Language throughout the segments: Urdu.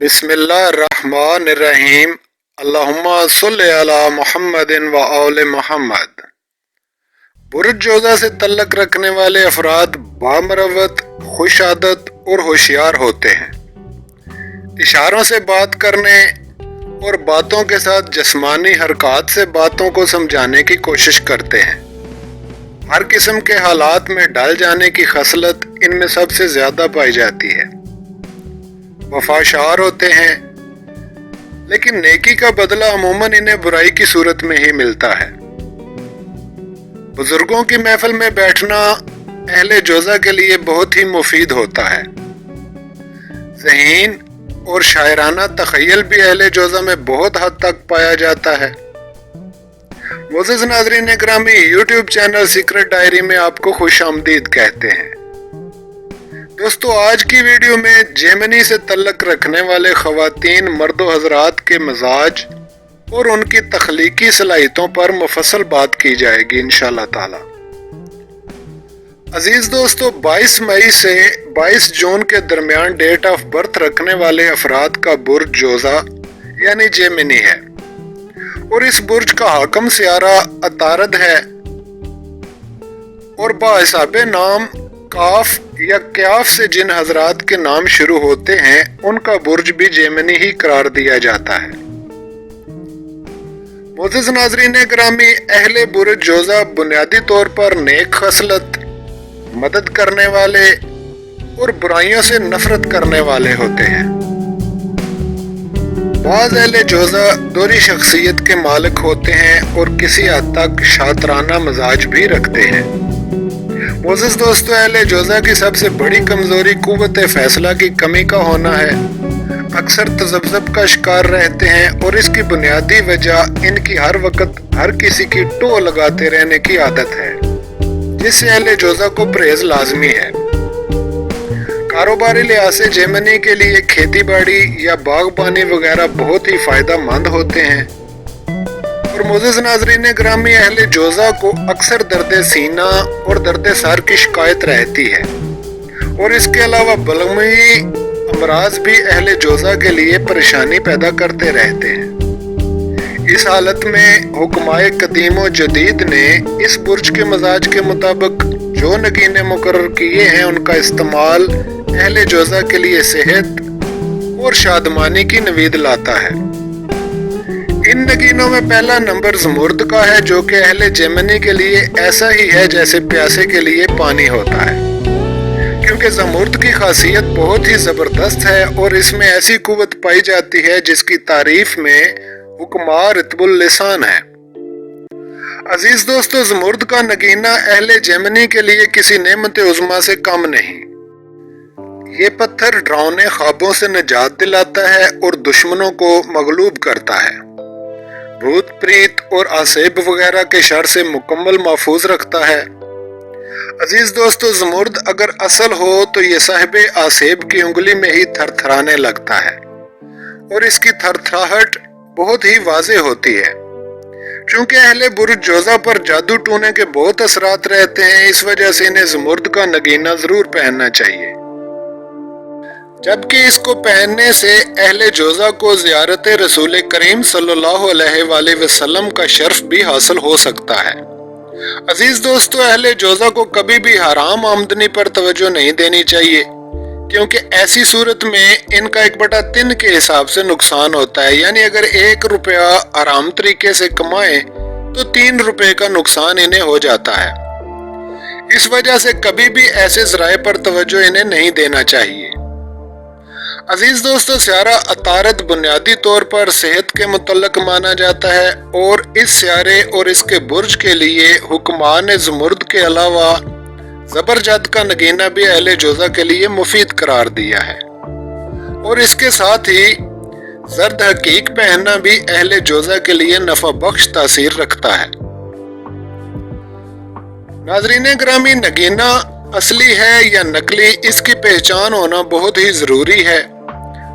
بسم اللہ الرحمن الرحیم اللہم صلی علی محمد و آل محمد۔ برج جوزہ سے تعلق رکھنے والے افراد بامروت، خوش عادت اور ہوشیار ہوتے ہیں۔ اشاروں سے بات کرنے اور باتوں کے ساتھ جسمانی حرکات سے باتوں کو سمجھانے کی کوشش کرتے ہیں۔ ہر قسم کے حالات میں ڈال جانے کی خصلت ان میں سب سے زیادہ پائی جاتی ہے۔ وفاشار ہوتے ہیں، لیکن نیکی کا بدلہ عموماً انہیں برائی کی صورت میں ہی ملتا ہے۔ بزرگوں کی محفل میں بیٹھنا اہل جوزہ کے لیے بہت ہی مفید ہوتا ہے۔ ذہین اور شاعرانہ تخیل بھی اہل جوزہ میں بہت حد تک پایا جاتا ہے۔ معزز ناظرین گرامی، یوٹیوب چینل سیکرٹ ڈائری میں آپ کو خوش آمدید کہتے ہیں۔ دوستو، آج کی ویڈیو میں جیمنی سے تعلق رکھنے والے خواتین مرد و حضرات کے مزاج اور ان کی تخلیقی صلاحیتوں پر مفصل بات کی جائے گی انشاءاللہ تعالی۔ عزیز دوستو، 22 مئی سے 22 جون کے درمیان ڈیٹ آف برتھ رکھنے والے افراد کا برج جوزہ یعنی جیمنی ہے، اور اس برج کا حاکم سیارہ عطارد ہے، اور باحساب نام کاف یا کیاف سے جن حضرات کے نام شروع ہوتے ہیں ان کا برج بھی جیمنی ہی قرار دیا جاتا ہے۔ معزز ناظرین گرامی، اہل برج جوزہ بنیادی طور پر نیک خصلت، مدد کرنے والے اور برائیوں سے نفرت کرنے والے ہوتے ہیں۔ بعض اہل جوزہ دوری شخصیت کے مالک ہوتے ہیں اور کسی حد تک شاطرانہ مزاج بھی رکھتے ہیں۔ معزز دوستو، اہل جوزہ کی سب سے بڑی کمزوری قوت فیصلہ کی کمی کا ہونا ہے۔ اکثر تذبذب کا شکار رہتے ہیں، اور اس کی بنیادی وجہ ان کی ہر وقت ہر کسی کی ٹو لگاتے رہنے کی عادت ہے، جس سے اہل جوزہ کو پرہیز لازمی ہے۔ کاروباری لحاظ سے جیمنی کے لیے کھیتی باڑی یا باغبانی وغیرہ بہت ہی فائدہ مند ہوتے ہیں۔ اور معزز ناظرین گرامی، اہل جوزہ کو اکثر درد سینہ اور درد سر کی شکایت رہتی ہے، اور اس کے علاوہ بلغمی امراض بھی اہل جوزہ کے لیے پریشانی پیدا کرتے رہتے ہیں۔ اس حالت میں حکمائے قدیم و جدید نے اس برج کے مزاج کے مطابق جو نگینے مقرر کیے ہیں ان کا استعمال اہل جوزہ کے لیے صحت اور شادمانی کی نوید لاتا ہے۔ ان نگینوں میں پہلا نمبر زمرد کا ہے، جو کہ اہل جیمنی کے لیے ایسا ہی ہے جیسے پیاسے کے لیے پانی ہوتا ہے، کیونکہ زمرد کی خاصیت بہت ہی زبردست ہے اور اس میں ایسی قوت پائی جاتی ہے جس کی تعریف میں حکماء رطب اللسان ہے۔ عزیز دوستو، زمرد کا نگینہ اہل جیمنی کے لیے کسی نعمت عظمیٰ سے کم نہیں۔ یہ پتھر ڈراؤنے خوابوں سے نجات دلاتا ہے اور دشمنوں کو مغلوب کرتا ہے، بھوت پریت اور آسیب وغیرہ کے شر سے مکمل محفوظ رکھتا ہے۔ عزیز دوستو، زمرد اگر اصل ہو تو یہ صاحب آسیب کی انگلی میں ہی تھر تھرانے لگتا ہے، اور اس کی تھر تھراہٹ بہت ہی واضح ہوتی ہے۔ چونکہ اہل برج جوزہ پر جادو ٹونے کے بہت اثرات رہتے ہیں، اس وجہ سے انہیں زمرد کا نگینہ ضرور پہننا چاہیے، جبکہ اس کو پہننے سے اہل جوزہ کو زیارت رسول کریم صلی اللہ علیہ وآلہ وسلم کا شرف بھی حاصل ہو سکتا ہے۔ عزیز دوستو، اہل جوزہ کو کبھی بھی حرام آمدنی پر توجہ نہیں دینی چاہیے، کیونکہ ایسی صورت میں ان کا 1/3 کے حساب سے نقصان ہوتا ہے، یعنی اگر 1 روپیہ حرام طریقے سے کمائیں تو 3 روپے کا نقصان انہیں ہو جاتا ہے۔ اس وجہ سے کبھی بھی ایسے ذرائع پر توجہ انہیں نہیں دینا چاہیے۔ عزیز دوستو، سیارہ عطارد بنیادی طور پر صحت کے متعلق مانا جاتا ہے، اور اس سیارے اور اس کے برج کے لیے حکماء نے زمرد کے علاوہ زبرجد کا نگینہ بھی اہل جوزہ کے لیے مفید قرار دیا ہے، اور اس کے ساتھ ہی زرد حقیق پہننا بھی اہل جوزہ کے لیے نفع بخش تاثیر رکھتا ہے۔ ناظرین گرامی، نگینہ اصلی ہے یا نقلی، اس کی پہچان ہونا بہت ہی ضروری ہے،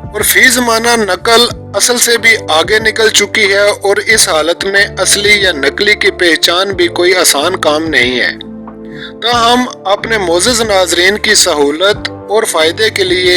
اور فی زمانہ نقل اصل سے بھی آگے نکل چکی ہے، اور اس حالت میں اصلی یا نقلی کی پہچان بھی کوئی آسان کام نہیں ہے۔ تاہم اپنے معزز ناظرین کی سہولت اور فائدے کے لیے